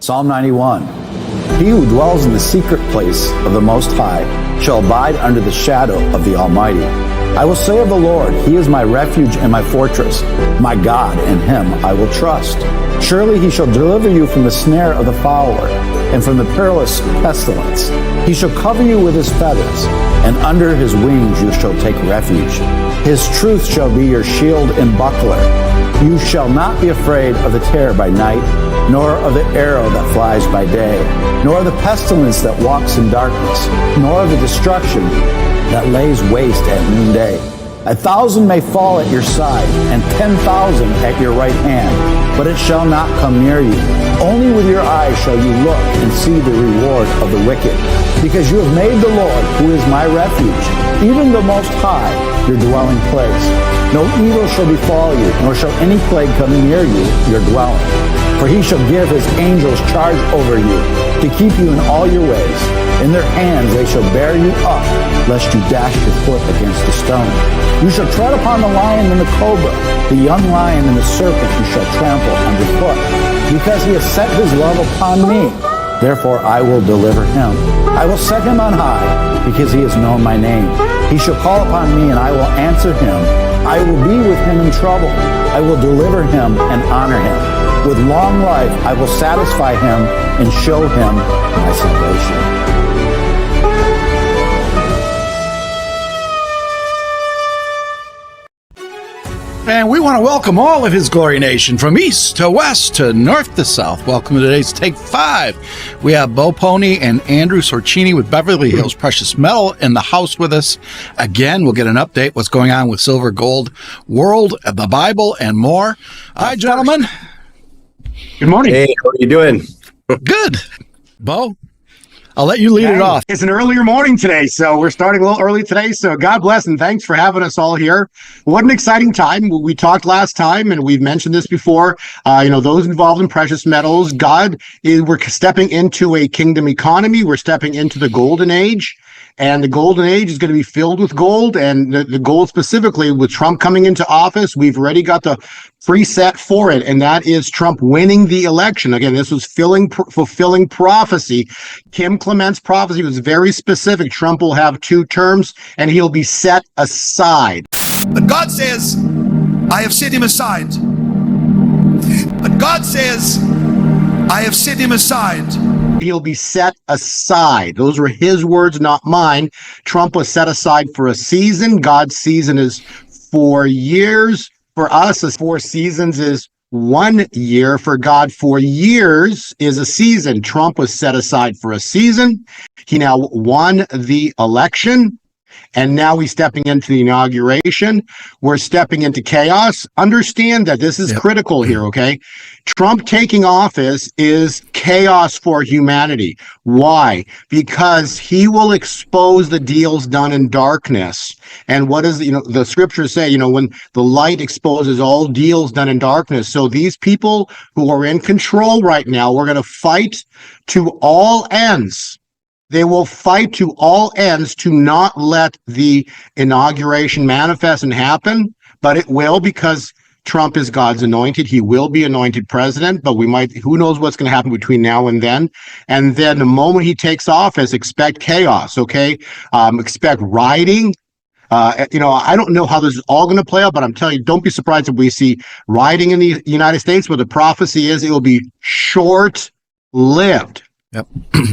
Psalm 91. He who dwells in the secret place of the Most High shall abide under the shadow of the Almighty. I will say of the Lord, He is my refuge and my fortress, my God, in Him I will trust. Surely He shall deliver you from the snare of the fowler and from the perilous pestilence. He shall cover you with His feathers, and under His wings you shall take refuge. His truth shall be your shield and buckler. You shall not be afraid of the terror by night, nor of the arrow that flies by day, nor of the pestilence that walks in darkness, nor of the destruction that lays waste at noonday. 1,000 may fall at your side, and 10,000 at your right hand, but it shall not come near you. Only with your eyes shall you look and see the reward of the wicked, because you have made the Lord, who is my refuge, even the Most High, your dwelling place. No evil shall befall you, nor shall any plague come near you, your dwelling. For He shall give His angels charge over you, to keep you in all your ways. In their hands they shall bear you up, lest you dash your foot against a stone. You shall tread upon the lion and the cobra, the young lion and the serpent you shall trample underfoot. Because He has set His love upon me, therefore I will deliver him. I will set him on high, because he has known my name. He shall call upon me, and I will answer him. I will be with him in trouble. I will deliver him and honor him. With long life I will satisfy him and show him my salvation. And we want to welcome all of His Glory Nation from east to west to north to south. Welcome to today's Take 5. We have Bo Polny and Andrew Sorchini with Beverly Hills Precious Metal in the house with us. Again, we'll get an update what's going on with silver, gold, world, the Bible, and more. Hi, gentlemen. Good morning. Hey, how are you doing? Good. Bo, I'll let you lead it off. It's an earlier morning today, so we're starting a little early today. So God bless and thanks for having us all here. What an exciting time. We talked last time, and we've mentioned this before. Those involved in precious metals, we're stepping into a kingdom economy. We're stepping into the golden age. And the golden age is going to be filled with gold, and the gold specifically with Trump coming into office. We've already got the preset for it, and that is Trump winning the election. Again, this was fulfilling prophecy. Kim Clement's prophecy was very specific. Trump will have 2 terms, and he'll be set aside. But God says, I have set him aside. But God says, I have set him aside. He'll be set aside. Those were his words, not mine. Trump was set aside for a season. God's season is 4 years. For us, 4 seasons is 1 year. For God, 4 years is a season. Trump was set aside for a season. He now won the election. And now we're stepping into the inauguration. We're stepping into chaos. Understand that this is critical here, okay? Trump taking office is chaos for humanity. Why? Because he will expose the deals done in darkness. And what is, the scriptures say, when the light exposes all deals done in darkness. So these people who are in control right now, we're going to fight to all ends. They will fight to all ends to not let the inauguration manifest and happen, but it will, because Trump is God's anointed. He will be anointed president, but who knows what's going to happen between now and then. And then the moment he takes office, expect chaos, okay? Expect rioting. I don't know how this is all going to play out, but I'm telling you, don't be surprised if we see rioting in the United States, where the prophecy is it will be short-lived. Yep.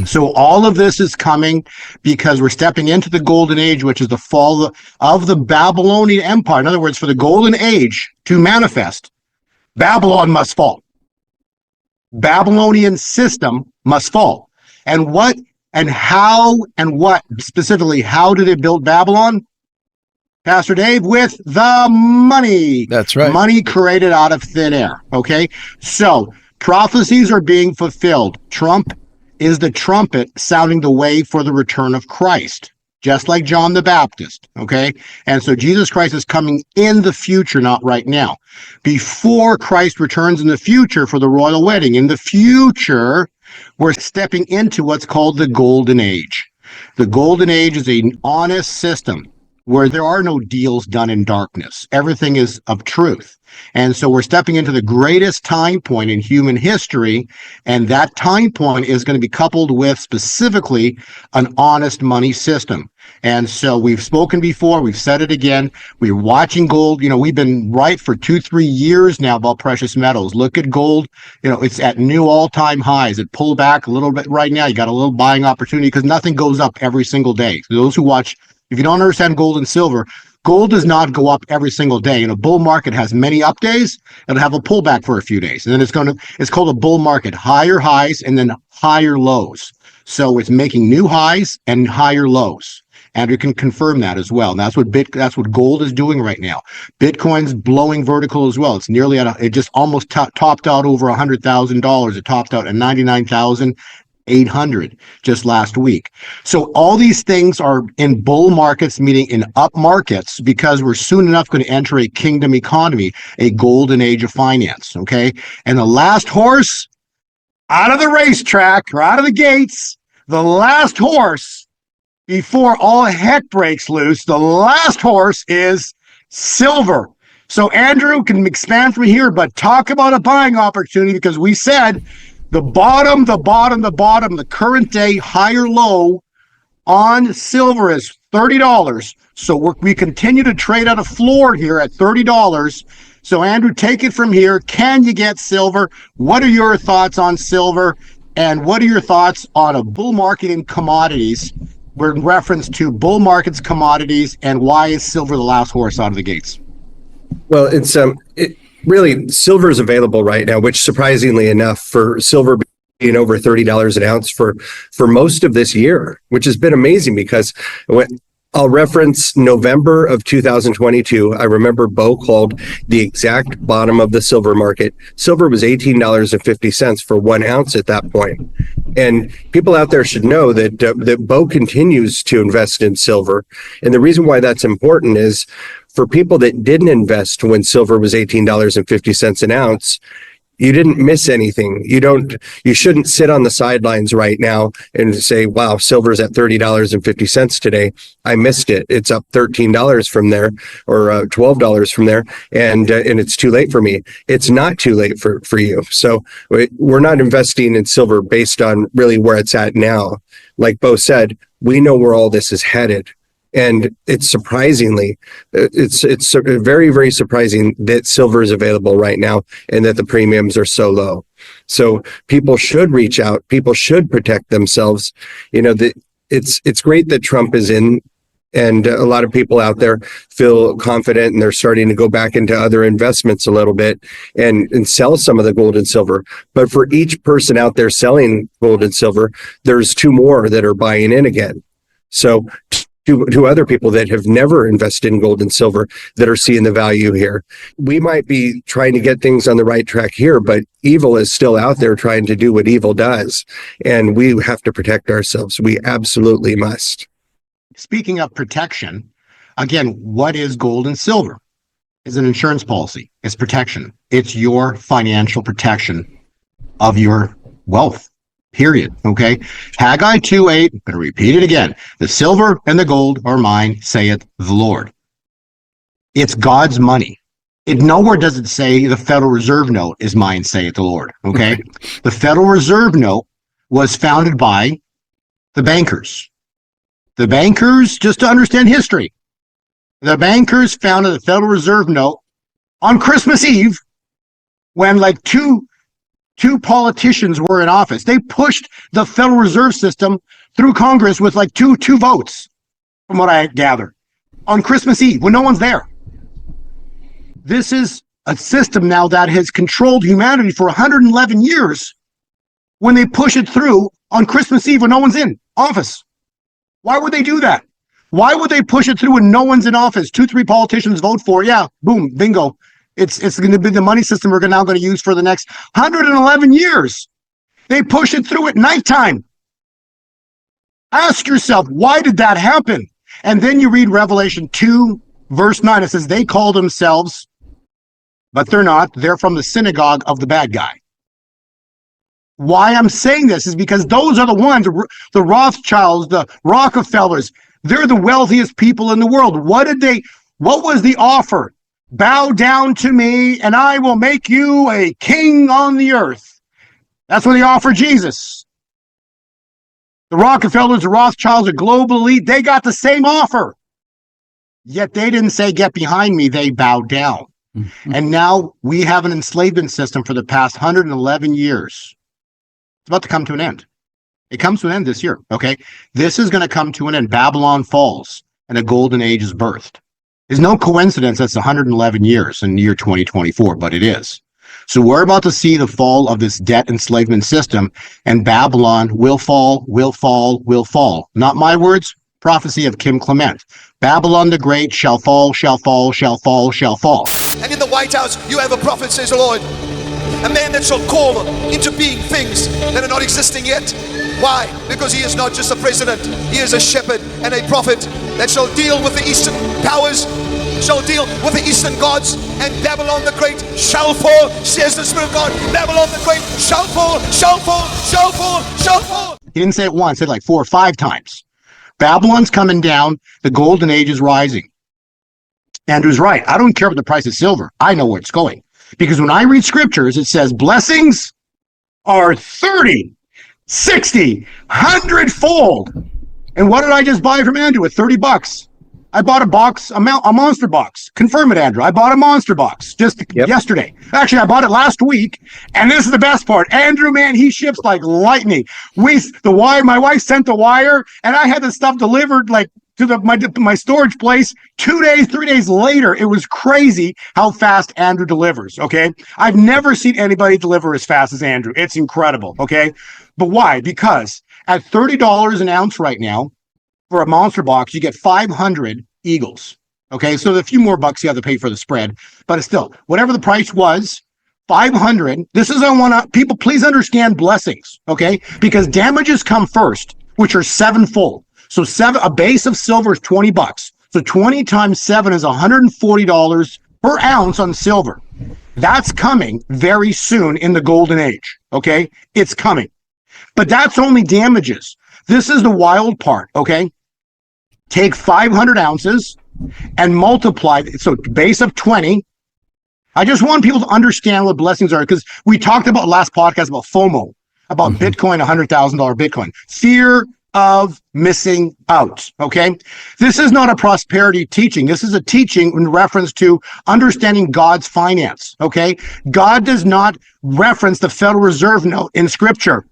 So all of this is coming because we're stepping into the golden age, which is the fall of the Babylonian Empire. In other words, for the golden age to manifest, Babylon must fall. Babylonian system must fall. And what and how and what specifically, how do they build Babylon? Pastor Dave, with the money. That's right. Money created out of thin air. Okay. So prophecies are being fulfilled. Trump is the trumpet sounding the way for the return of Christ, just like John the Baptist, okay? And so Jesus Christ is coming in the future, not right now. Before Christ returns in the future for the royal wedding, in the future, we're stepping into what's called the Golden Age. The Golden Age is an honest system where there are no deals done in darkness. Everything is of truth. And so we're stepping into the greatest time point in human history, and that time point is going to be coupled with specifically an honest money system. And so we've spoken before, we've said it again, we're watching gold. We've been right for 2-3 years now about precious metals. Look at gold, it's at new all-time highs. It pulled back a little bit right now. You got a little buying opportunity because nothing goes up every single day. So those who watch, if you don't understand gold and silver, gold does not go up every single day. A bull market has many up days. It'll have a pullback for a few days. And then it's called a bull market, higher highs and then higher lows. So it's making new highs and higher lows. Andrew can confirm that as well. And that's what gold is doing right now. Bitcoin's blowing vertical as well. It's nearly it just almost topped out over $100,000. It topped out at 99,800 just last week. So all these things are in bull markets, meaning in up markets, because we're soon enough going to enter a kingdom economy, a golden age of finance. Okay. And the last horse out of the racetrack or out of the gates, the last horse before all heck breaks loose, the last horse is silver. So Andrew can expand from here, but talk about a buying opportunity, because we said the current day higher low on silver is $30. So we continue to trade at a floor here at $30. So Andrew, take it from here. Can you get silver? What are your thoughts on silver? And what are your thoughts on a bull market in commodities? We're in reference to bull markets, commodities, and why is silver the last horse out of the gates? Well, it's really, silver is available right now, which surprisingly enough, for silver being over $30 an ounce for most of this year, which has been amazing, because I'll reference November of 2022. I remember Bo called the exact bottom of the silver market. Silver was $18.50 for 1 ounce at that point. And people out there should know that Bo continues to invest in silver. And the reason why that's important is for people that didn't invest when silver was $18.50 an ounce, you didn't miss anything. You shouldn't sit on the sidelines right now and say, wow, silver's at $30.50 today. I missed it. It's up $13 from there, or $12 from there. And it's too late for me. It's not too late for you. So we're not investing in silver based on really where it's at now. Like Bo said, we know where all this is headed. And it's surprisingly, it's very, very surprising that silver is available right now and that the premiums are so low. So people should reach out. People should protect themselves. It's great that Trump is in, and a lot of people out there feel confident, and they're starting to go back into other investments a little bit and sell some of the gold and silver. But for each person out there selling gold and silver, there's 2 more that are buying in again. So to other people that have never invested in gold and silver that are seeing the value here. We might be trying to get things on the right track here, but evil is still out there trying to do what evil does. And we have to protect ourselves. We absolutely must. Speaking of protection, again, what is gold and silver? It's an insurance policy. It's protection. It's your financial protection of your wealth. Period. Okay. Haggai 2:8, I'm going to repeat it again. The silver and the gold are mine, saith the Lord. It's God's money. Nowhere does it say the Federal Reserve note is mine, saith the Lord. Okay. The Federal Reserve note was founded by the bankers. The bankers, just to understand history, the bankers founded the Federal Reserve note on Christmas Eve when like two politicians were in office. They pushed the Federal Reserve System through Congress with like two votes, from what I gather, on Christmas Eve when no one's there. This is a system now that has controlled humanity for 111 years when they push it through on Christmas Eve when no one's in office. Why would they do that? Why would they push it through when no one's in office? 2-3 politicians vote for, yeah, boom, bingo. It's going to be the money system we're now going to use for the next 111 years. They push it through at nighttime. Ask yourself, why did that happen? And then you read Revelation 2, verse 9. It says, they call themselves, but they're not. They're from the synagogue of the bad guy. Why I'm saying this is because those are the ones, the Rothschilds, the Rockefellers, They're the wealthiest people in the world. What was the offer? Bow down to me and I will make you a king on the earth. That's what they offered Jesus. The Rockefellers, the Rothschilds, the global elite, they got the same offer. Yet they didn't say, get behind me. They bowed down. Mm-hmm. And now we have an enslavement system for the past 111 years. It's about to come to an end. It comes to an end this year, okay? This is going to come to an end. Babylon falls and a golden age is birthed. It's no coincidence that's 111 years in the year 2024, but it is. So we're about to see the fall of this debt enslavement system, and Babylon will fall, will fall, will fall. Not my words, prophecy of Kim Clement. Babylon the Great shall fall, shall fall, shall fall, shall fall. And in the White House, you have a prophet, says the Lord. A man that shall call into being things that are not existing yet. Why? Because he is not just a president. He is a shepherd and a prophet that shall deal with the eastern powers, shall deal with the eastern gods, and Babylon the Great shall fall, says the Spirit of God. Babylon the Great shall fall, shall fall, shall fall, shall fall. He didn't say it once, he said like 4 or 5 times. Babylon's coming down, the golden age is rising. Andrew's right. I don't care about the price of silver. I know where it's going. Because when I read scriptures, it says blessings are 30, 60, 100-fold. And what did I just buy from Andrew at $30? I bought a monster box. Confirm it, Andrew. I bought a monster box just yesterday. Actually, I bought it last week. And this is the best part. Andrew, man, he ships like lightning. My wife sent the wire, and I had the stuff delivered like to my storage place 2 days, 3 days later. It was crazy how fast Andrew delivers, okay? I've never seen anybody deliver as fast as Andrew. It's incredible, okay? But why? Because at $30 an ounce right now, for a monster box, you get 500 eagles. Okay, so a few more bucks you have to pay for the spread, but it's still, whatever the price was, 500. This is, people, please understand blessings, okay? Because damages come first, which are 7-fold. So a base of silver is $20. So 20 times 7 is $140 per ounce on silver. That's coming very soon in the golden age, okay? It's coming. But that's only damages. This is the wild part, okay? Take 500 ounces and multiply, so base of 20. I just want people to understand what blessings are, because we talked about last podcast about FOMO, about Bitcoin, $100,000 Bitcoin. Fear of missing out, okay? This is not a prosperity teaching. This is a teaching in reference to understanding God's finance, okay? God does not reference the Federal Reserve note in Scripture.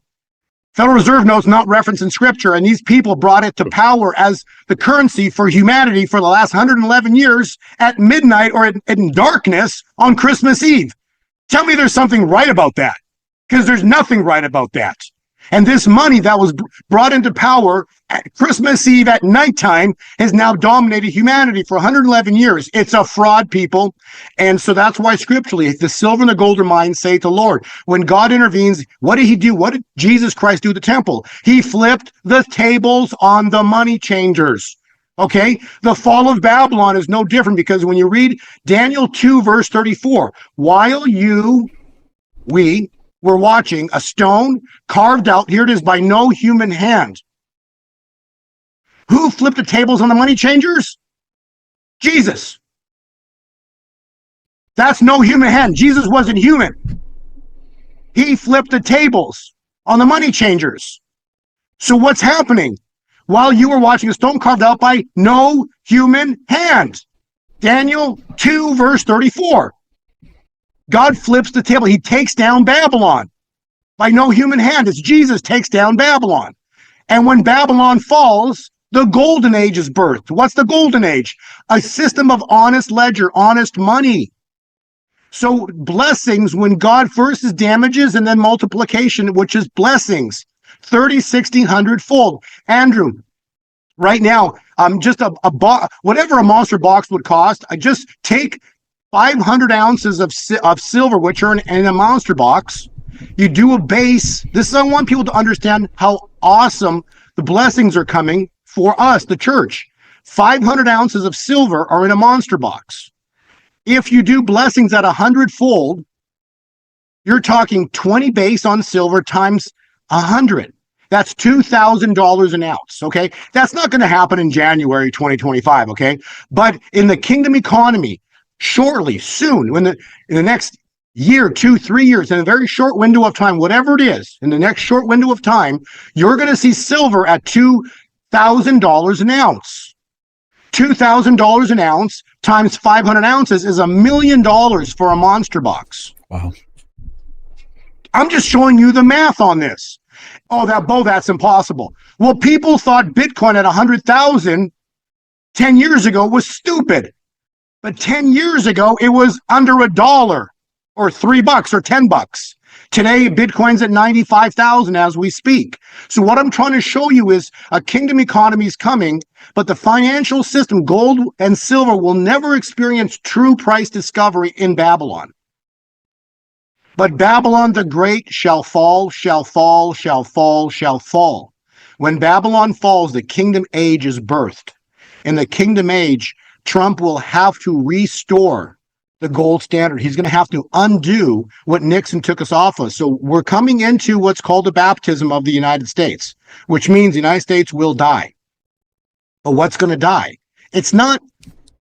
Federal Reserve notes not referenced in Scripture, and these people brought it to power as the currency for humanity for the last 111 years at midnight or in darkness on Christmas Eve. Tell me there's something right about that, because there's nothing right about that. And this money that was brought into power at Christmas Eve at nighttime has now dominated humanity for 111 years. It's a fraud, people. And so that's why scripturally, the silver and the golden mines say to the Lord, when God intervenes, what did he do? What did Jesus Christ do at the temple? He flipped the tables on the money changers. Okay, the fall of Babylon is no different, because when you read Daniel 2, verse 34, while we were watching, a stone carved out, here it is, by no human hand. Who flipped the tables on the money changers? Jesus. That's no human hand. Jesus wasn't human. He flipped the tables on the money changers. So what's happening? While you were watching, a stone carved out by no human hand. Daniel 2, verse 34. God flips the table. He takes down Babylon by no human hand. It's Jesus takes down Babylon. And when Babylon falls, the golden age is birthed. What's the golden age? A system of honest ledger, honest money. So blessings, when God first is damages and then multiplication, which is blessings, 30, 60, 100-fold. Andrew, right now, just whatever a monster box would cost, I just take 500 ounces of silver, which are in a monster box. You do a base. This is, I want people to understand how awesome the blessings are coming for us, the church. 500 ounces of silver are in a monster box. If you do blessings at 100-fold, you're talking 20 base on silver times 100. That's $2,000 an ounce, okay? That's not going to happen in January 2025, okay? But in the kingdom economy, shortly, soon, in the next year, 2, 3 years, in a very short window of time, whatever it is, in the next short window of time, you're going to see silver at $2,000 an ounce. $2,000 an ounce times 500 ounces is $1 million for a monster box. Wow. I'm just showing you the math on this. Oh, that's impossible. Well, people thought Bitcoin at 100,000 10 years ago was stupid. But 10 years ago, it was under $1 or $3 or $10. Today, Bitcoin's at 95,000 as we speak. So what I'm trying to show you is a kingdom economy is coming, but the financial system, gold and silver, will never experience true price discovery in Babylon. But Babylon the Great shall fall, shall fall, shall fall, shall fall. When Babylon falls, the kingdom age is birthed. In the kingdom age, Trump will have to restore the gold standard. He's going to have to undo what Nixon took us off of. So we're coming into what's called the baptism of the United States, which means the United States will die. But what's going to die? It's not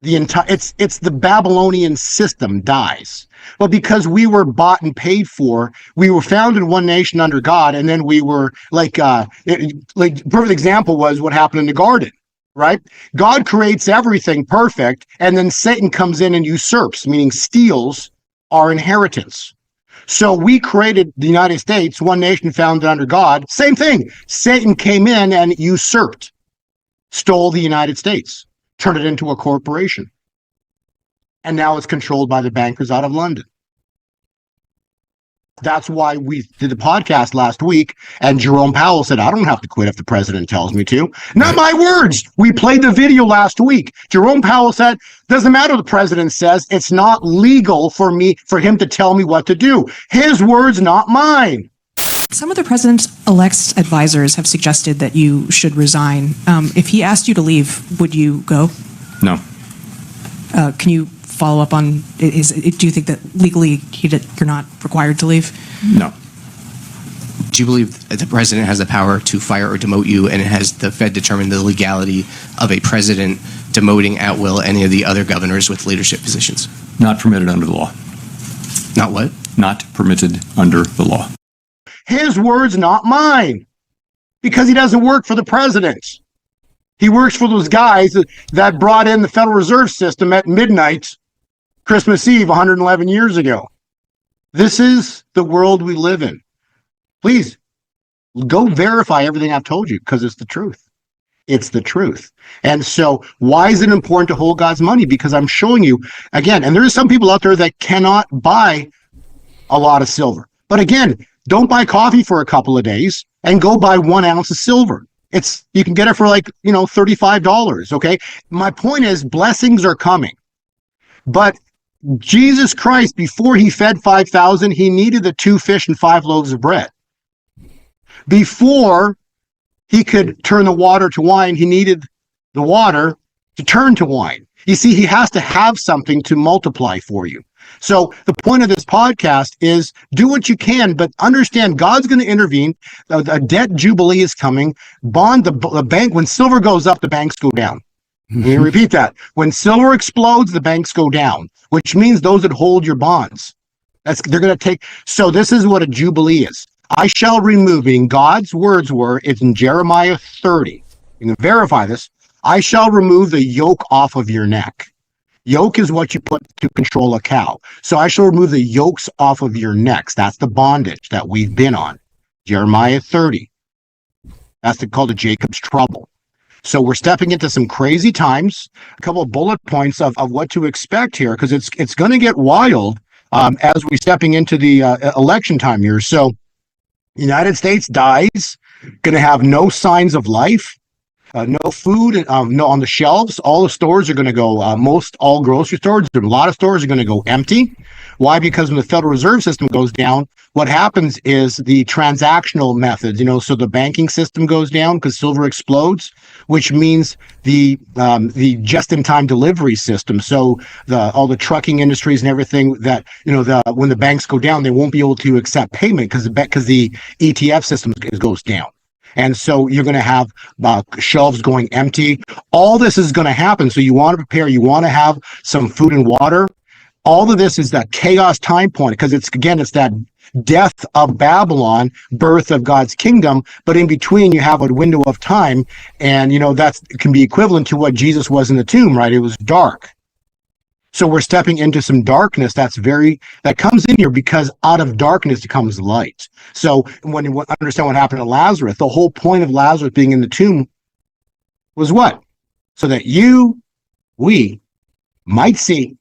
the entire, it's the Babylonian system dies. But because we were bought and paid for, we were founded one nation under God, and then we were like perfect example was what happened in the garden, right? God creates everything perfect, and then Satan comes in and usurps, meaning steals our inheritance. So we created the United States, one nation founded under God. Same thing. Satan came in and usurped, stole the United States, turned it into a corporation. And now it's controlled by the bankers out of London. That's why we did the podcast last week, and Jerome Powell said, I don't have to quit if the president tells me to. Not my words. We played the video last week. Jerome Powell said, doesn't matter what the president says, it's not legal for him to tell me what to do. His words, not mine. Some of the president-elect's advisors have suggested that you should resign. If he asked you to leave, would you go? No. Can you follow up on, do you think that legally you're not required to leave? No. Do you believe that the president has the power to fire or demote you, and has the Fed determined the legality of a president demoting at will any of the other governors with leadership positions? Not permitted under the law. Not what? Not permitted under the law. His words, not mine. Because he doesn't work for the president. He works for those guys that brought in the Federal Reserve System at midnight, Christmas Eve, 111 years ago. This is the world we live in. Please, go verify everything I've told you, because it's the truth. It's the truth. And so why is it important to hold God's money? Because I'm showing you, again, and there are some people out there that cannot buy a lot of silver. But again, don't buy coffee for a couple of days and go buy 1 ounce of silver. You can get it for $35, okay? My point is, blessings are coming. But Jesus Christ, before he fed 5,000, he needed the 2 fish and 5 loaves of bread. Before he could turn the water to wine, he needed the water to turn to wine. You see, he has to have something to multiply for you. So the point of this podcast is do what you can, but understand God's going to intervene. A debt jubilee is coming. The bank, when silver goes up, the banks go down. Let me repeat that. When silver explodes, the banks go down, which means those that hold your bonds. They're going to take. So this is what a jubilee is. I shall remove, meaning God's words were, it's in Jeremiah 30. You can verify this. I shall remove the yoke off of your neck. Yoke is what you put to control a cow. So I shall remove the yokes off of your necks. That's the bondage that we've been on. Jeremiah 30. That's called the Jacob's trouble. So we're stepping into some crazy times. A couple of bullet points of what to expect here, because it's going to get wild as we're stepping into the election time here. So United States dies, going to have no signs of life. No food, no on the shelves. All the stores are going to go, all grocery stores, a lot of stores are going to go empty. Why? Because when the Federal Reserve System goes down, what happens is the transactional methods, so the banking system goes down because silver explodes, which means the just-in-time delivery system. So all the trucking industries and everything that, when the banks go down, they won't be able to accept payment because the ETF system goes down. And so you're going to have shelves going empty. All this is going to happen. So you want to prepare. You want to have some food and water. All of this is that chaos time point, because it's that death of Babylon, birth of God's kingdom. But in between, you have a window of time. And, that can be equivalent to what Jesus was in the tomb, right? It was dark. So we're stepping into some darkness that comes in here, because out of darkness comes light. So when you understand what happened to Lazarus, the whole point of Lazarus being in the tomb was what? So that we might see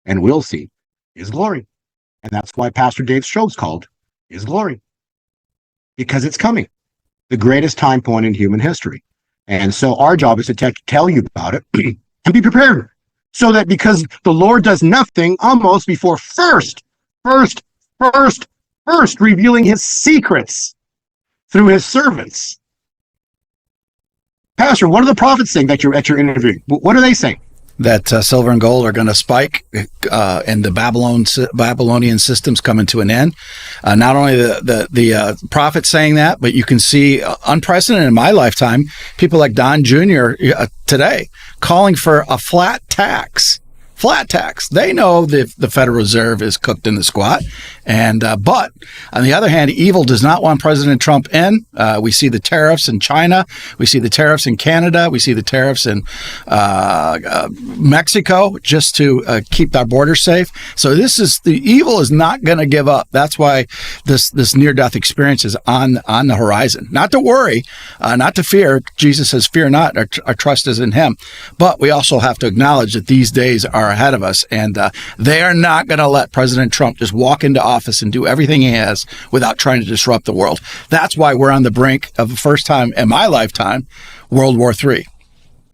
and will see his glory. And that's why Pastor Dave's show is called His Glory, because it's coming, the greatest time point in human history. And so our job is to tell you about it and be prepared. So that because the Lord does nothing almost before first revealing his secrets through his servants. Pastor, what are the prophets saying that you're interviewing? What are they saying? That silver and gold are going to spike, and the Babylonian systems coming to an end. Not only the prophets saying that, but you can see unprecedented in my lifetime, people like Don Jr. Today calling for a flat tax. They know the Federal Reserve is cooked in the squat. And but on the other hand, evil does not want President Trump in. We see the tariffs in China. We see the tariffs in Canada. We see the tariffs in Mexico, just to keep our borders safe. So the evil is not going to give up. That's why this near-death experience is on the horizon. Not to worry, not to fear. Jesus says, "Fear not. Our trust is in Him." But we also have to acknowledge that these days are ahead of us, and they are not going to let President Trump just walk into office and do everything he has without trying to disrupt the world. That's why we're on the brink of the first time in my lifetime, World War III.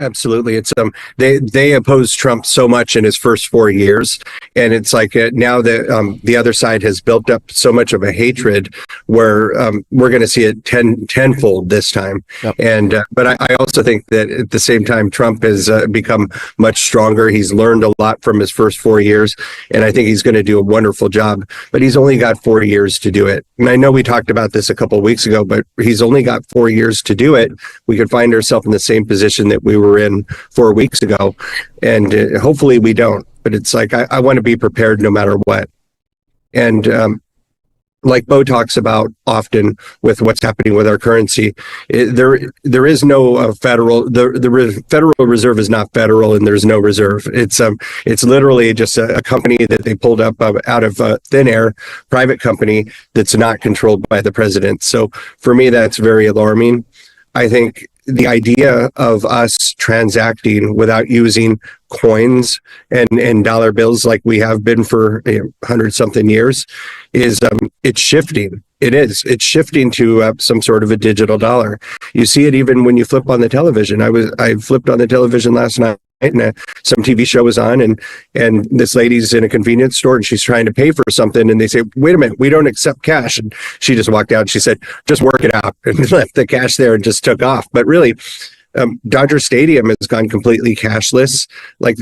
Absolutely. It's they opposed Trump so much in his first 4 years, and it's like now that the other side has built up so much of a hatred, where we're going to see it tenfold this time. Yep. And but I also think that at the same time, Trump has become much stronger. He's learned a lot from his first 4 years, and I think he's going to do a wonderful job. But he's only got 4 years to do it. And I know we talked about this a couple of weeks ago, but he's only got 4 years to do it. We could find ourselves in the same position that we were in 4 weeks ago, and hopefully we don't. But it's like I want to be prepared no matter what. And like Bo talks about often with what's happening with our currency, there is no federal. The Federal Reserve is not federal, and there's no reserve. It's literally just a company that they pulled up out of thin air, private company that's not controlled by the president. So for me, that's very alarming. I think the idea of us transacting without using coins and dollar bills like we have been for 100-something years is it's shifting. It's shifting to some sort of a digital dollar. You see it even when you flip on the television. I flipped on the television last night, and some TV show was on, and this lady's in a convenience store, and she's trying to pay for something, and they say, "Wait a minute, we don't accept cash." And she just walked out and she said, "Just work it out," and left the cash there and just took off. But really, Dodger Stadium has gone completely cashless. Like,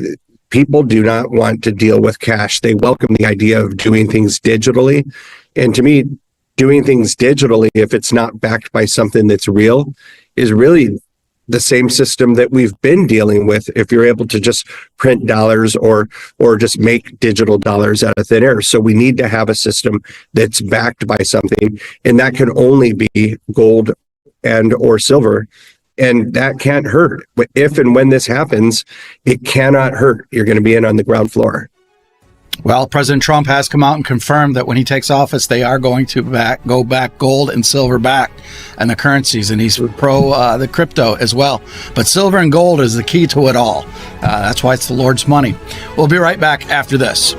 people do not want to deal with cash. They welcome the idea of doing things digitally. And to me, doing things digitally, if it's not backed by something that's real, is really the same system that we've been dealing with. If you're able to just print dollars or just make digital dollars out of thin air. So we need to have a system that's backed by something, and that can only be gold and or silver. And that can't hurt. But if and when this happens, it cannot hurt. You're going to be in on the ground floor. Well, President Trump has come out and confirmed that when he takes office, they are going to go back gold and silver back and the currencies, and he's pro the crypto as well. But silver and gold is the key to it all. That's why it's the Lord's money. We'll be right back after this.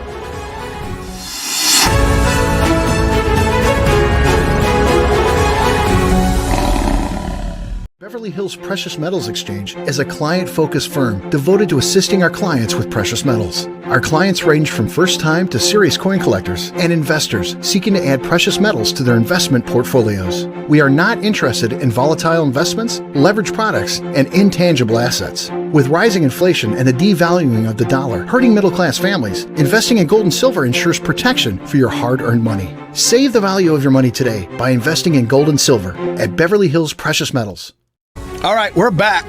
Beverly Hills Precious Metals Exchange is a client-focused firm devoted to assisting our clients with precious metals. Our clients range from first-time to serious coin collectors and investors seeking to add precious metals to their investment portfolios. We are not interested in volatile investments, leveraged products, and intangible assets. With rising inflation and the devaluing of the dollar hurting middle-class families, investing in gold and silver ensures protection for your hard-earned money. Save the value of your money today by investing in gold and silver at Beverly Hills Precious Metals. All right, we're back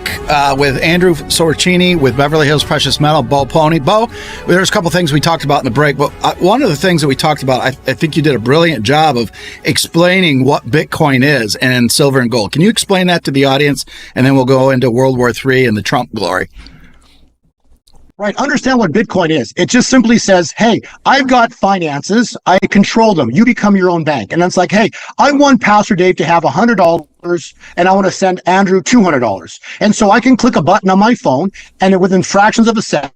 with Andrew Sorchini with Beverly Hills Precious Metal, Bo Polny. Bo, there's a couple things we talked about in the break, but one of the things that we talked about, I think you did a brilliant job of explaining what Bitcoin is and silver and gold. Can you explain that to the audience? And then we'll go into World War III and the Trump glory. Right. Understand what Bitcoin is. It just simply says, hey, I've got finances. I control them. You become your own bank. And it's like, hey, I want Pastor Dave to have $100 and I want to send Andrew $200. And so I can click a button on my phone and within fractions of a second,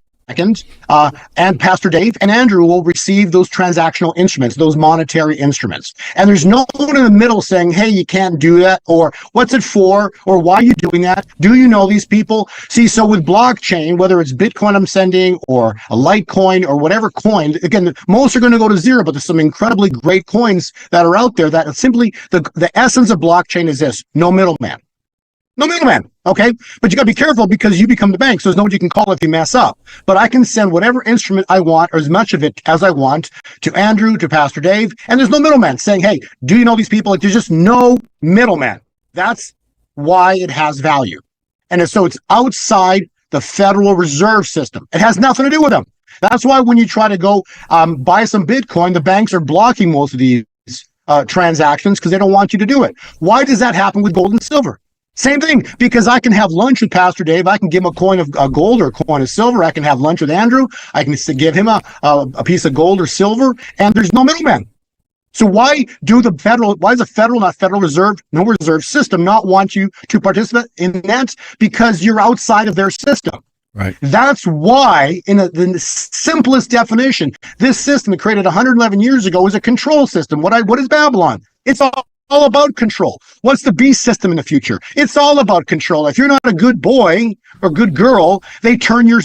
and Pastor Dave and Andrew will receive those transactional instruments, those monetary instruments. And there's no one in the middle saying, hey, you can't do that, or what's it for, or why are you doing that? Do you know these people? See, so with blockchain, whether it's Bitcoin I'm sending or a Litecoin or whatever coin, again, most are going to go to zero, but there's some incredibly great coins that are out there that simply, the essence of blockchain is this: no middleman. No middleman, okay? But you got to be careful because you become the bank, so there's no one you can call if you mess up. But I can send whatever instrument I want, or as much of it as I want, to Andrew, to Pastor Dave, and there's no middleman saying, hey, do you know these people? Like, there's just no middleman. That's why it has value. And so it's outside the Federal Reserve System. It has nothing to do with them. That's why when you try to go buy some Bitcoin, the banks are blocking most of these transactions because they don't want you to do it. Why does that happen with gold and silver? Same thing, because I can have lunch with Pastor Dave. I can give him a coin of gold or a coin of silver. I can have lunch with Andrew. I can give him a piece of gold or silver, and there's no middleman. So why does the federal, not Federal Reserve, no reserve system, not want you to participate in that? Because you're outside of their system. Right. That's why, in the simplest definition, this system created 111 years ago is a control system. What is Babylon? It's all about control. What's the beast system in the future? It's all about control. If you're not a good boy or good girl, they turn your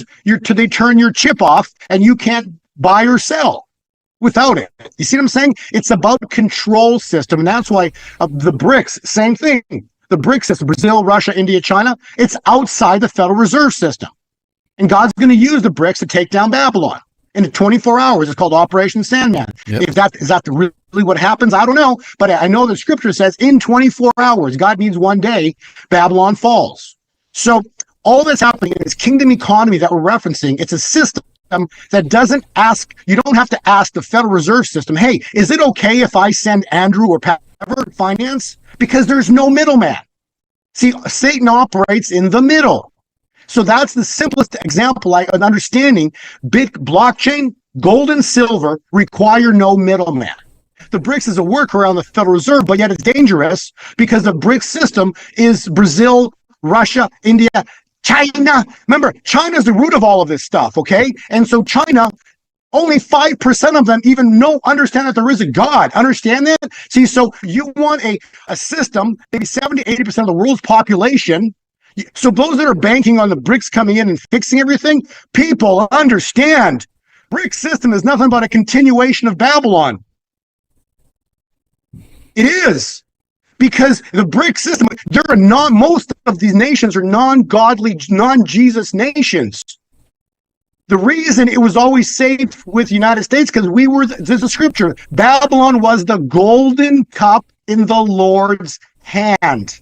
chip off and you can't buy or sell without it. You see what I'm saying? It's about control system. And that's why the BRICS, same thing. The BRICS system, Brazil, Russia, India, China, it's outside the Federal Reserve System. And God's going to use the BRICS to take down Babylon. In 24 hours, it's called Operation Sandman. Yep. Is that really what happens? I don't know, but I know the scripture says in 24 hours, God needs one day, Babylon falls. So all that's happening in this kingdom economy that we're referencing, it's a system that doesn't ask, you don't have to ask the Federal Reserve System, hey, is it okay if I send Andrew or Pat finance? Because there's no middleman. See, Satan operates in the middle. So that's the simplest example of understanding. Blockchain, gold and silver require no middleman. The BRICS is a workaround the Federal Reserve, but yet it's dangerous because the BRICS system is Brazil, Russia, India, China. Remember, China is the root of all of this stuff, okay? And so China, only 5% of them even understand that there is a God. Understand that? See, so you want a system, maybe 70, 80% of the world's population. So those that are banking on the BRICS coming in and fixing everything, people understand. BRICS system is nothing but a continuation of Babylon. It is. Because the BRICS system, most of these nations are non-godly, non-Jesus nations. The reason it was always saved with the United States, because there's a scripture, Babylon was the golden cup in the Lord's hand.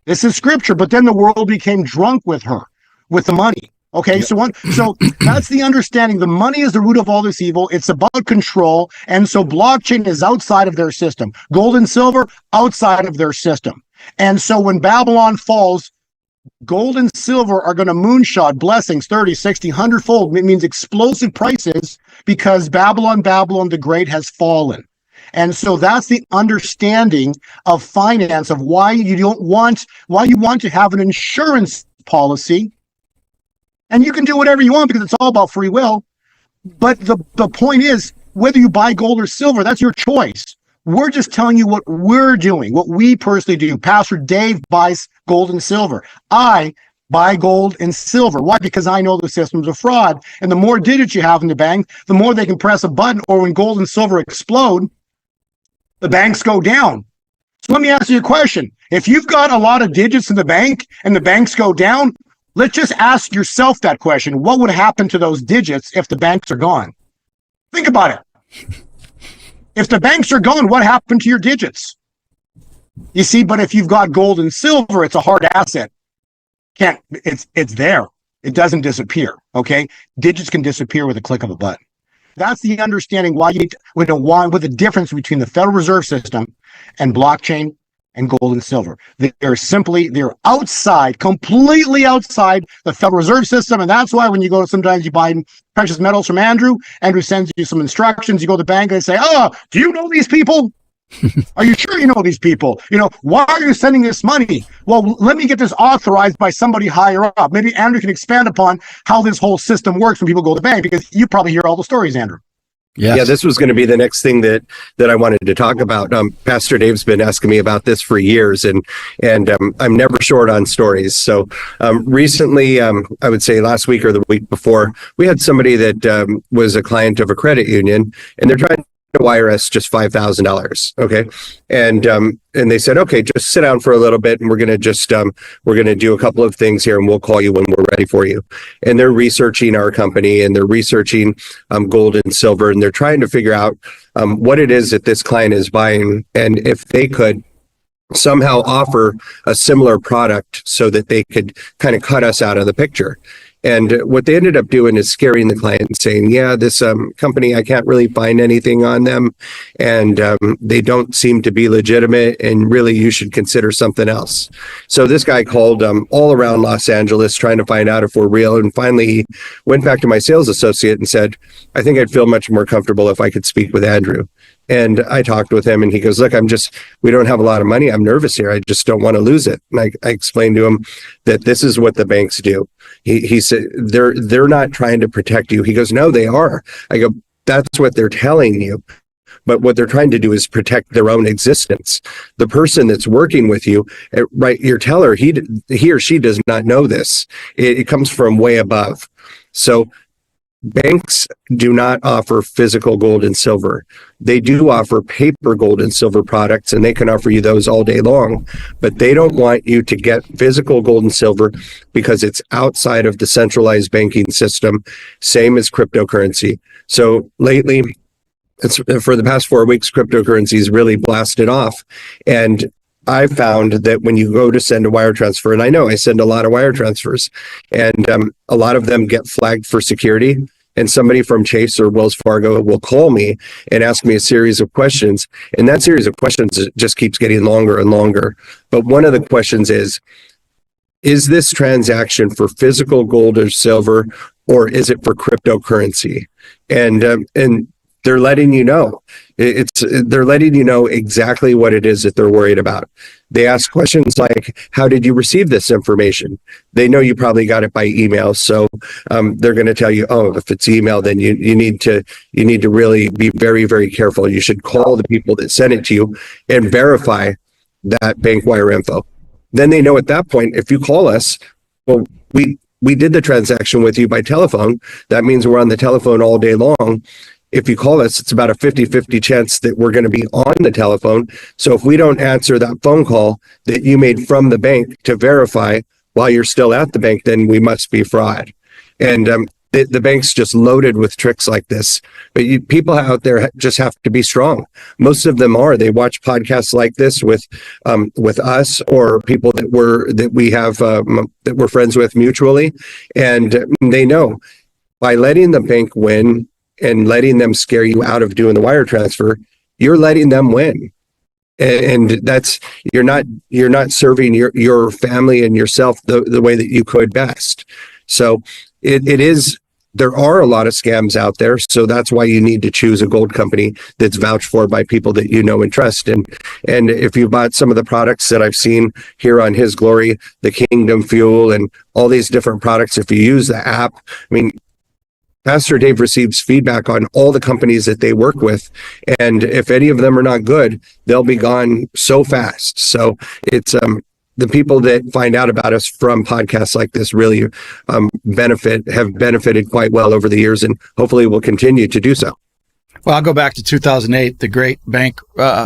This is scripture, but then the world became drunk with her, with the money. Okay, yep. So that's the understanding. The money is the root of all this evil. It's about control, and so blockchain is outside of their system. Gold and silver, outside of their system. And so when Babylon falls, gold and silver are going to moonshot blessings 30, 60, 100-fold. It means explosive prices because Babylon the Great has fallen. And so that's the understanding of finance, of why you want to have an insurance policy. And you can do whatever you want because it's all about free will. But the point is, whether you buy gold or silver, that's your choice. We're just telling you what we're doing, what we personally do. Pastor Dave buys gold and silver. I buy gold and silver. Why? Because I know the system's a fraud. And the more digits you have in the bank, the more they can press a button, or when gold and silver explode, the banks go down. So let me ask you a question. If you've got a lot of digits in the bank and the banks go down, let's just ask yourself that question. What would happen to those digits if the banks are gone? Think about it. If the banks are gone, what happened to your digits? You see, but if you've got gold and silver, it's a hard asset. It's there. It doesn't disappear. Okay. Digits can disappear with a click of a button. That's the understanding why you need to, what the difference between the Federal Reserve System and blockchain and gold and silver. They're outside, completely outside the Federal Reserve System. And that's why when you go, sometimes you buy precious metals from Andrew sends you some instructions. You go to the bank and they say, oh, do you know these people? Are you sure you know these people? Why are you sending this money? Well, let me get this authorized by somebody higher up. Maybe Andrew can expand upon how this whole system works when people go to the bank, because you probably hear all the stories, Andrew. Yes. Yeah, this was going to be the next thing that I wanted to talk about. Pastor Dave's been asking me about this for years, and I'm never short on stories. So recently, I would say last week or the week before, we had somebody that was a client of a credit union, and they're trying to wire us just $5,000. Okay. And they said, okay, just sit down for a little bit and we're going to do a couple of things here and we'll call you when we're ready for you. And they're researching our company and they're researching gold and silver, and they're trying to figure out what it is that this client is buying, and if they could somehow offer a similar product so that they could kind of cut us out of the picture. And what they ended up doing is scaring the client and saying, yeah, this company, I can't really find anything on them, and they don't seem to be legitimate, and really you should consider something else. So this guy called all around Los Angeles trying to find out if we're real, and finally he went back to my sales associate and said, I think I'd feel much more comfortable if I could speak with Andrew. And I talked with him and he goes, look, we don't have a lot of money. I'm nervous here. I just don't want to lose it. And I explained to him that this is what the banks do. He said, they're not trying to protect you. He goes, no, they are. I go, that's what they're telling you. But what they're trying to do is protect their own existence. The person that's working with you, right, your teller, he or she does not know this. It comes from way above. So banks do not offer physical gold and silver. They do offer paper gold and silver products, and they can offer you those all day long, but they don't want you to get physical gold and silver because it's outside of the centralized banking system, same as cryptocurrency. So lately, for the past 4 weeks, cryptocurrency's really blasted off. And I found that when you go to send a wire transfer, and I know I send a lot of wire transfers, and a lot of them get flagged for security, and somebody from Chase or Wells Fargo will call me and ask me a series of questions, and that series of questions just keeps getting longer and longer. But one of the questions is this transaction for physical gold or silver, or is it for cryptocurrency? And they're letting you know. They're letting you know exactly what it is that they're worried about. They ask questions like, how did you receive this information? They know you probably got it by email, so they're going to tell you, oh, if it's email, then you need to really be very, very careful. You should call the people that sent it to you and verify that bank wire info. Then they know at that point, if you call us, well, we did the transaction with you by telephone. That means we're on the telephone all day long. If you call us, it's about a 50-50 chance that we're going to be on the telephone. So if we don't answer that phone call that you made from the bank to verify while you're still at the bank, then we must be fraud. And the bank's just loaded with tricks like this. But people out there just have to be strong. Most of them are. They watch podcasts like this with us or people that we're friends with mutually, and they know by letting the bank win and letting them scare you out of doing the wire transfer, you're letting them win. And that's, you're not serving your family and yourself the way that you could best. So there are a lot of scams out there. So that's why you need to choose a gold company that's vouched for by people that you know and trust. And if you bought some of the products that I've seen here on His Glory, the Kingdom Fuel and all these different products, if you use the app, I mean, Pastor Dave receives feedback on all the companies that they work with. And if any of them are not good, they'll be gone so fast. So it's the people that find out about us from podcasts like this really have benefited quite well over the years, and hopefully will continue to do so. Well, I'll go back to 2008, the great bank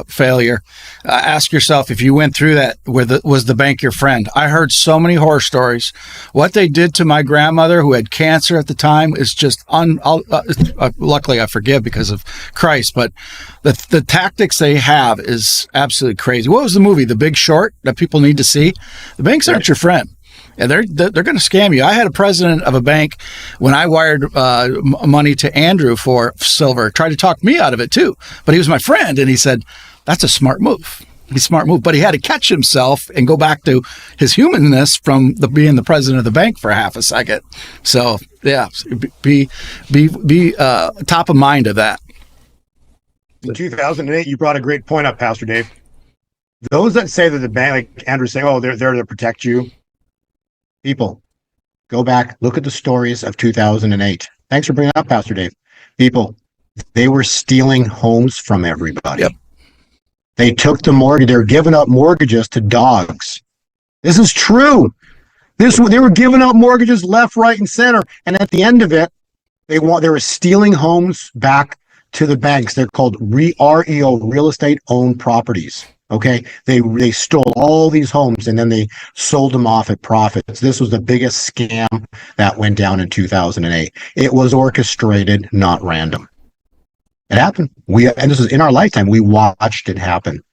failure. Ask yourself, if you went through that, was the bank your friend? I heard so many horror stories. What they did to my grandmother, who had cancer at the time, is just luckily I forgive because of Christ, but the tactics they have is absolutely crazy. What was the movie, The Big Short, that people need to see? The banks aren't your friend. And they're going to scam you. I had a president of a bank when I wired money to Andrew for silver, tried to talk me out of it too. But he was my friend, and he said, "That's a smart move." But he had to catch himself and go back to his humanness from being the president of the bank for half a second. So yeah, be top of mind of that. In 2008, you brought a great point up, Pastor Dave. Those that say that the bank, like Andrew say, oh, they're there to protect you. People, go back, look at the stories of 2008. Thanks for bringing it up, Pastor Dave. People, they were stealing homes from everybody. Yep. They took the mortgage. They were giving up mortgages to dogs. This is true. They were giving up mortgages left, right, and center. And at the end of it, they were stealing homes back to the banks. They're called REO, real estate owned properties. Okay, they stole all these homes and then they sold them off at profits. This was the biggest scam that went down in 2008. It was orchestrated, not random. It happened. And this is in our lifetime. We watched it happen.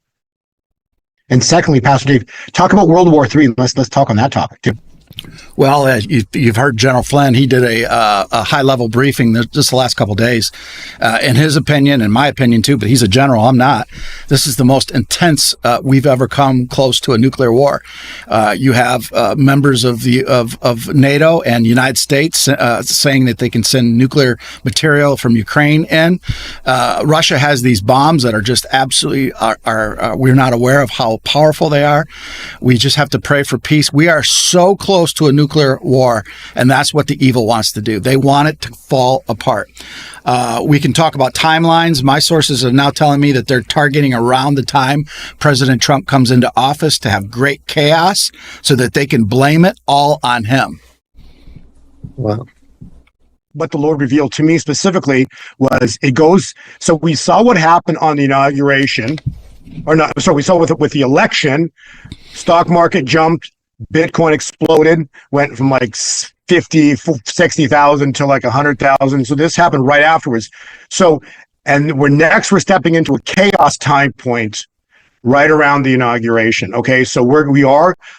And secondly, Pastor Dave, talk about World War III. Let's talk on that topic too. Well, you've heard General Flynn. He did a high-level briefing just the last couple of days. In his opinion, and my opinion too, but he's a general, I'm not. This is the most intense we've ever come close to a nuclear war. You have members of NATO and United States saying that they can send nuclear material from Ukraine in. Russia has these bombs that are just absolutely we're not aware of how powerful they are. We just have to pray for peace. We are so close to a nuclear war, and that's what the evil wants to do. They want it to fall apart. We can talk about timelines. My sources are now telling me that they're targeting around the time President Trump comes into office to have great chaos so that they can blame it all on him. Wow. What the Lord revealed to me specifically was so we saw what happened on the inauguration, or not, so we saw with the election, stock market jumped, Bitcoin exploded, went from like 50, 60,000 to like 100,000. So this happened right afterwards. So, and we're stepping into a chaos time point right around the inauguration. Okay. So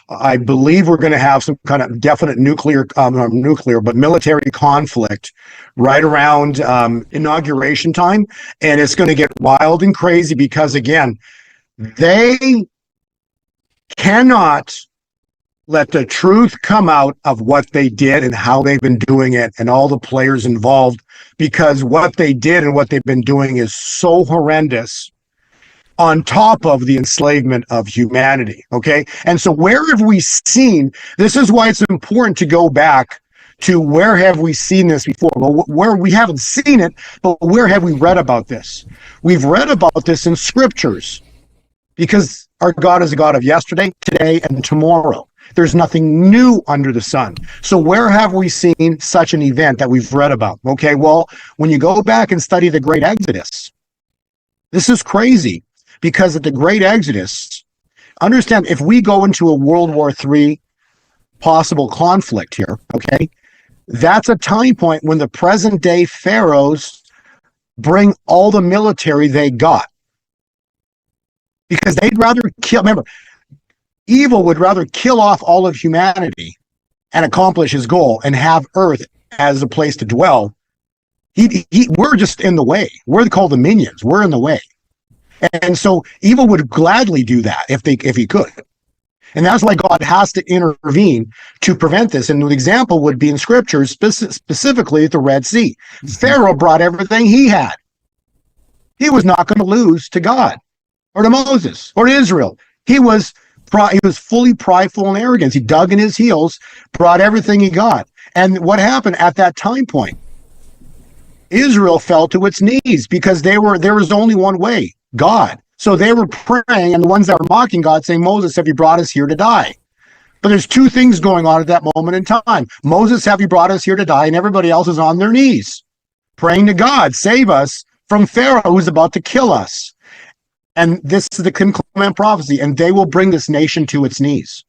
I believe we're going to have some kind of definite but military conflict right around inauguration time. And it's going to get wild and crazy because again, they cannot let the truth come out of what they did and how they've been doing it and all the players involved, because what they did and what they've been doing is so horrendous on top of the enslavement of humanity. Okay. And so where have we seen, this is why it's important to go back to where have we seen this before? Well, where we haven't seen it, but where have we read about this? We've read about this in scriptures because our God is a God of yesterday, today, and tomorrow. There's nothing new under the sun. So where have we seen such an event that we've read about? Okay, well, when you go back and study the Great Exodus, this is crazy because at the Great Exodus, understand if we go into a World War III possible conflict here, okay, that's a time point when the present day pharaohs bring all the military they got because they'd rather kill. Remember, evil would rather kill off all of humanity and accomplish his goal and have Earth as a place to dwell. We're just in the way. We're called the minions. We're in the way. And so evil would gladly do that if he could. And that's why God has to intervene to prevent this. And an example would be in scriptures, specifically at the Red Sea. Pharaoh brought everything he had. He was not going to lose to God or to Moses or to Israel. He was fully prideful and arrogant. He dug in his heels, brought everything he got. And what happened at that time point? Israel fell to its knees because there was only one way, God. So they were praying, and the ones that were mocking God saying, Moses, have you brought us here to die? But there's two things going on at that moment in time. Moses, have you brought us here to die? And everybody else is on their knees, praying to God, save us from Pharaoh who's about to kill us. And this is the concurrent prophecy, and they will bring this nation to its knees.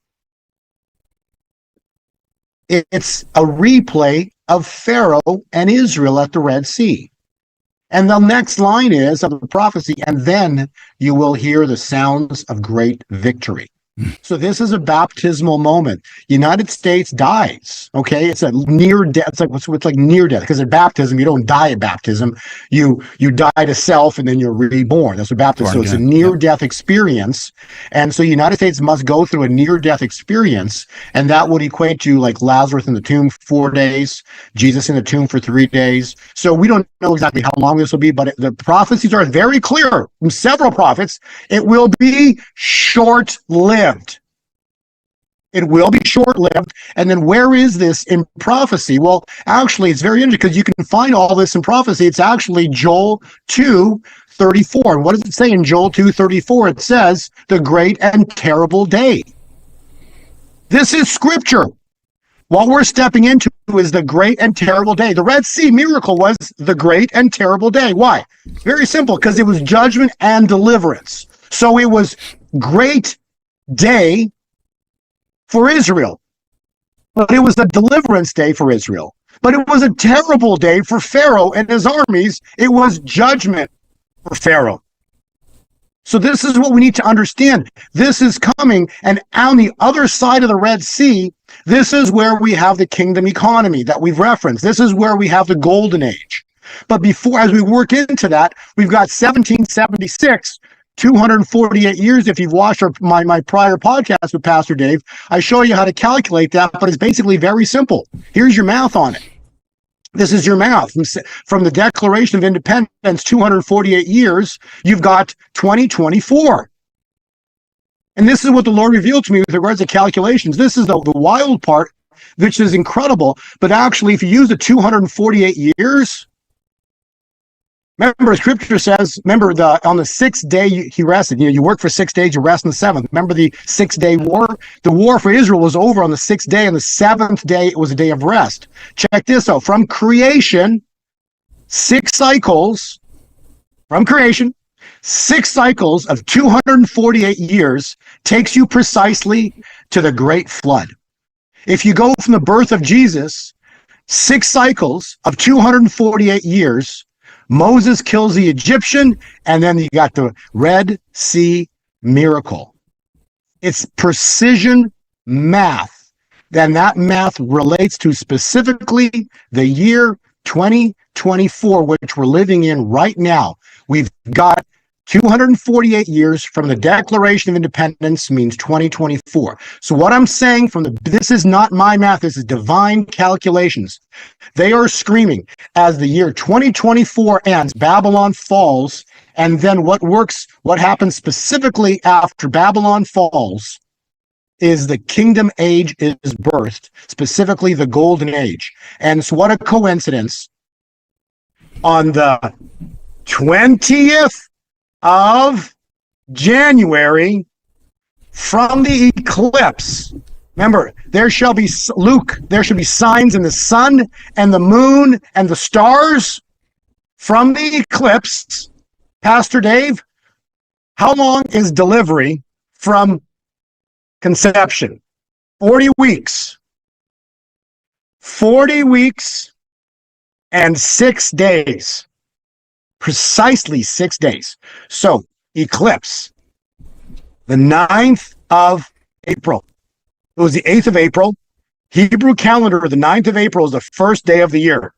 It's a replay of Pharaoh and Israel at the Red Sea. And the next line is of the prophecy, and then you will hear the sounds of great victory. So this is a baptismal moment. United States dies. Okay, it's a near death. It's like near death, because at baptism you don't die at baptism. You die to self and then you're reborn. That's what baptism. So it's a near death experience, and so United States must go through a near death experience, and that would equate to like Lazarus in the tomb 4 days, Jesus in the tomb for 3 days. So we don't know exactly how long this will be, but the prophecies are very clear from several prophets. It will be short-lived. It will be short-lived. And then where is this in prophecy? Well, actually, it's very interesting because you can find all this in prophecy. It's actually Joel 2:34. And what does it say in Joel 2:34? It says, the great and terrible day. This is scripture. What we're stepping into is the great and terrible day. The Red Sea miracle was the great and terrible day. Why? Very simple, because it was judgment and deliverance. So it was great day for Israel, but it was a deliverance day for Israel. But it was a terrible day for Pharaoh and his armies. It was judgment for Pharaoh. So this is what we need to understand. This is coming, and on the other side of the Red Sea, this is where we have the kingdom economy that we've referenced. This is where we have the golden age. But before, as we work into that, we've got 1776, 248 years. If you've watched my prior podcast with Pastor Dave, I show you how to calculate that, but it's basically very simple. Here's your math on it. This is your math. From the Declaration of Independence, 248 years, you've got 2024. And this is what the Lord revealed to me with regards to calculations. This is the wild part, which is incredible. But actually, if you use the 248 years, remember, Scripture says, on the sixth day he rested. You work for 6 days, you rest on the seventh. Remember the 6-day war? The war for Israel was over on the 6th day, and the 7th day it was a day of rest. Check this out. From creation, 6 cycles, from creation, 6 cycles of 248 years takes you precisely to the great flood. If you go from the birth of Jesus, 6 cycles of 248 years, Moses kills the Egyptian, and then you got the Red Sea miracle. It's precision math. Then that math relates to specifically the year 2024, which we're living in right now. We've got 248 years from the Declaration of Independence means 2024. So what I'm saying this is not my math, this is divine calculations. They are screaming as the year 2024 ends, Babylon falls, and then what happens specifically after Babylon falls is the kingdom age is birthed, specifically the golden age. And so what a coincidence. On the 20th of January, from the eclipse, remember, there shall be signs in the sun and the moon and the stars. From the eclipse, Pastor Dave, how long is delivery from conception? 40 weeks. 40 weeks and 6 days. Precisely 6 days. So, eclipse, the 9th of April. It was the 8th of April. Hebrew calendar, the 9th of April is the first day of the year.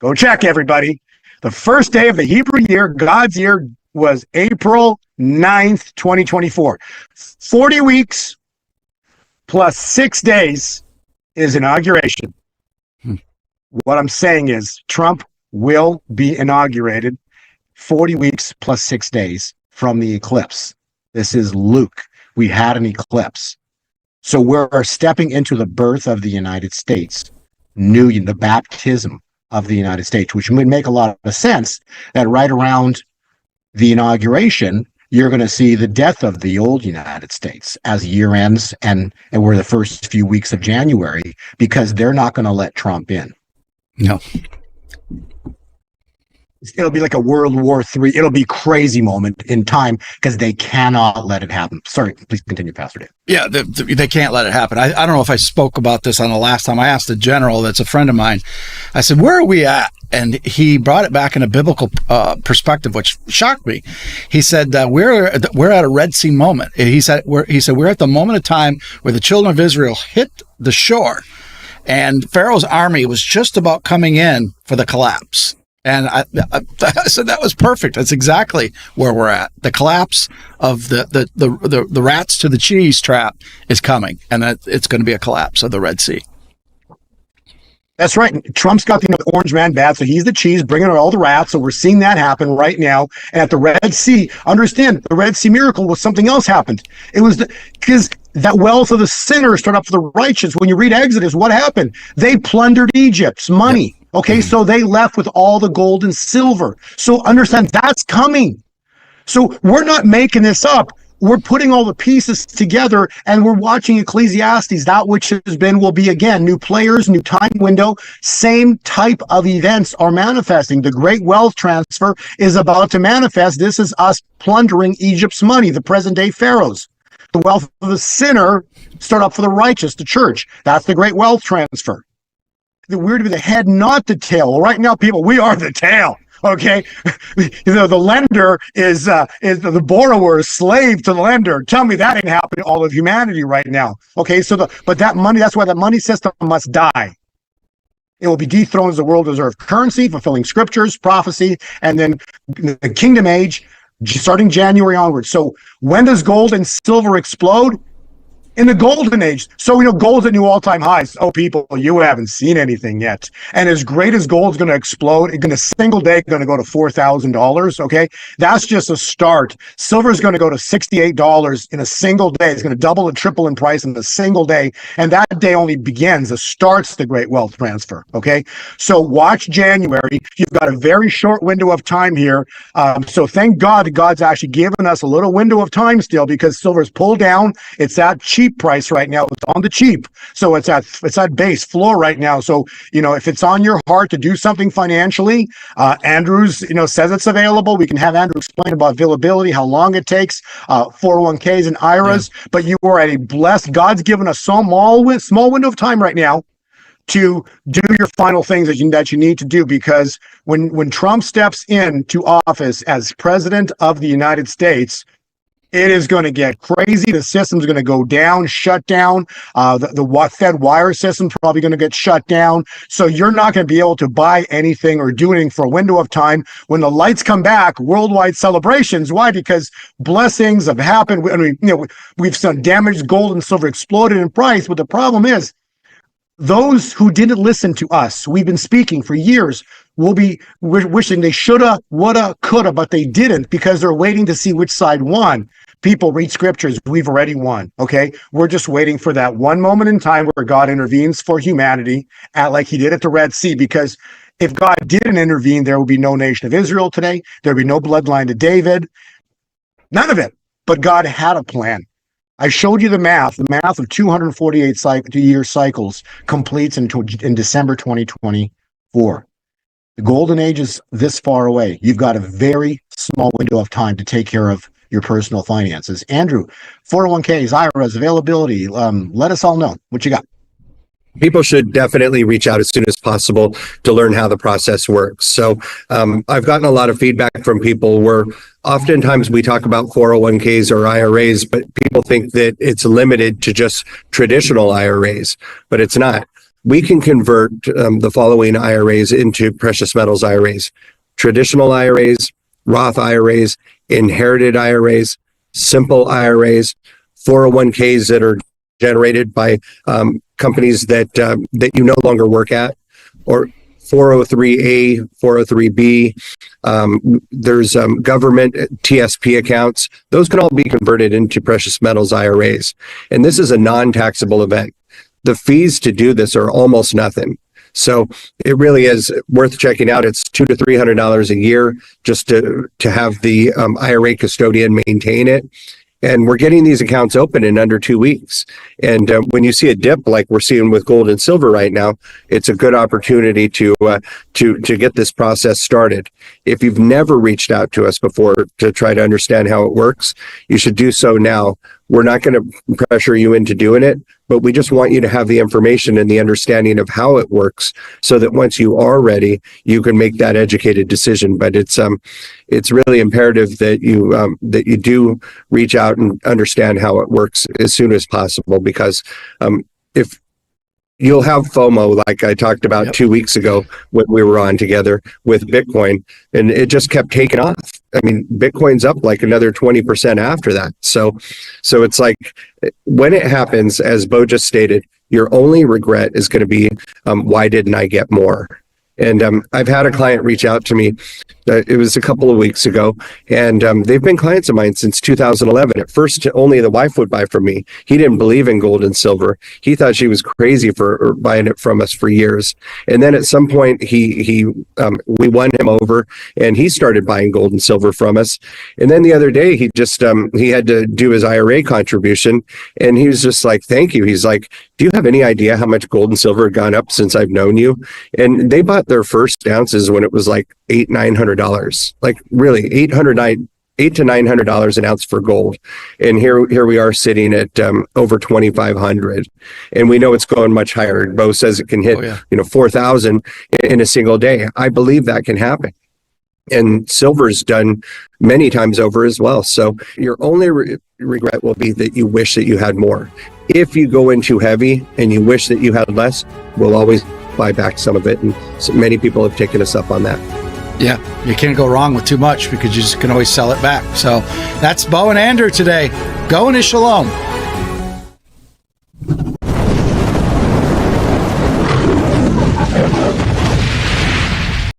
Go check, everybody. The first day of the Hebrew year, God's year, was April 9th, 2024. 40 weeks plus 6 days is inauguration. What I'm saying is Trump will be inaugurated 40 weeks plus 6 days from the eclipse. This is Luke. We had an eclipse. So we're stepping into the birth of the United States, the baptism of the United States, which would make a lot of sense that right around the inauguration, you're going to see the death of the old United States as year ends and we're the first few weeks of January, because they're not going to let Trump in. No. It'll be like a World War III. It'll be crazy moment in time because they cannot let it happen. Sorry, please continue, Pastor Dave. Yeah, they can't let it happen. I don't know if I spoke about this on the last time. I asked a general that's a friend of mine. I said, where are we at? And he brought it back in a biblical perspective, which shocked me. He said, we're at a Red Sea moment. He said, we're at the moment of time where the children of Israel hit the shore and Pharaoh's army was just about coming in for the collapse. And I said that was perfect. That's exactly where we're at. The collapse of the rats to the cheese trap is coming, and that it's going to be a collapse of the Red Sea. That's right. Trump's got the orange man bad, so he's the cheese, bringing out all the rats. So we're seeing that happen right now. And at the Red Sea, understand the Red Sea miracle was something else happened. It was because that wealth of the sinner stored up for the righteous. When you read Exodus, what happened? They plundered Egypt's money. Yep. Okay, so they left with all the gold and silver. So understand that's coming. So we're not making this up. We're putting all the pieces together and we're watching Ecclesiastes. That which has been will be again. New players, new time window, same type of events are manifesting. The great wealth transfer is about to manifest. This is us plundering Egypt's money, the present day pharaohs. The wealth of the sinner stored up for the righteous, the church. That's the great wealth transfer. We're to be the head, not the tail. Well, right now, people, we are the tail. Okay, the lender is the borrower is slave to the lender. Tell me that ain't happening to all of humanity right now. Okay, but that money, that's why that money system must die. It will be dethroned as the world reserve currency, fulfilling scriptures, prophecy, and then the kingdom age starting January onwards. So when does gold and silver explode? In the golden age. So we know gold's at new all-time highs. Oh, people, you haven't seen anything yet. And as great as gold's going to explode, in a single day, going to go to $4,000, okay? That's just a start. Silver's going to go to $68 in a single day. It's going to double and triple in price in a single day. And that day only begins. It starts the great wealth transfer, okay? So watch January. You've got a very short window of time here. So thank God that God's actually given us a little window of time still, because silver's pulled down. It's at cheap price right now. It's on the cheap. So it's at base floor right now. So, if it's on your heart to do something financially, Andrews, says it's available. We can have Andrew explain about availability, how long it takes, 401ks and IRAs, but you are at a blessed, God's given a small window of time right now to do your final things that you need to do, because when Trump steps into office as president of the United States, it is going to get crazy. The system's going to go down, shut down. The Fed wire system's probably going to get shut down. So you're not going to be able to buy anything or do anything for a window of time. When the lights come back, worldwide celebrations. Why? Because blessings have happened. I mean, we've seen damage. Gold and silver exploded in price. But the problem is, those who didn't listen to us, we've been speaking for years, will be wishing they shoulda, woulda, coulda, but they didn't, because they're waiting to see which side won. People read scriptures. We've already won. Okay. We're just waiting for that one moment in time where God intervenes for humanity, like he did at the Red Sea. Because if God didn't intervene, there would be no nation of Israel today. There would be no bloodline to David. None of it. But God had a plan. I showed you the math. The math of 248 year cycles completes in December 2024. The golden age is this far away. You've got a very small window of time to take care of your personal finances. Andrew, 401ks, IRAs, availability. Let us all know what you got. People should definitely reach out as soon as possible to learn how the process works. So I've gotten a lot of feedback from people where oftentimes we talk about 401ks or IRAs, but people think that it's limited to just traditional IRAs, but it's not. We can convert the following IRAs into precious metals IRAs: traditional IRAs, Roth IRAs, inherited IRAs, simple IRAs, 401ks that are generated by companies that you no longer work at, or 403A, 403B. There's government TSP accounts. Those can all be converted into precious metals IRAs. And this is a non-taxable event. The fees to do this are almost nothing. So it really is worth checking out. It's $200 to $300 a year just to have the IRA custodian maintain it. And we're getting these accounts open in under 2 weeks. And when you see a dip like we're seeing with gold and silver right now, it's a good opportunity to get this process started. If you've never reached out to us before to try to understand how it works, you should do so now. We're not going to pressure you into doing it, but we just want you to have the information and the understanding of how it works so that once you are ready, you can make that educated decision. But it's really imperative that you do reach out and understand how it works as soon as possible, because if you'll have FOMO, like I talked about 2 weeks ago when we were on together with Bitcoin, and it just kept taking off. I mean, Bitcoin's up like another 20% after that. So it's like when it happens, as Bo just stated, your only regret is going to be, why didn't I get more? And I've had a client reach out to me. It was a couple of weeks ago, and they've been clients of mine since 2011. At first, only the wife would buy from me. He didn't believe in gold and silver. He thought she was crazy for buying it from us for years. And then at some point, we won him over, and he started buying gold and silver from us. And then the other day, he had to do his IRA contribution, and he was just like, "Thank you." He's like, "Do you have any idea how much gold and silver had gone up since I've known you?" And they bought their first ounces when it was like $800-900, like really $800 to $900 an ounce for gold. And here we are sitting at over 2,500, and we know it's going much higher. Bo says it can hit 4,000 in a single day. I believe that can happen. And silver's done many times over as well. So your only regret will be that you wish that you had more. If you go in too heavy and you wish that you had less, we'll always buy back some of it. And so many people have taken us up on that. Yeah, you can't go wrong with too much because you just can always sell it back. So that's Bo and Andrew today. Go in his shalom.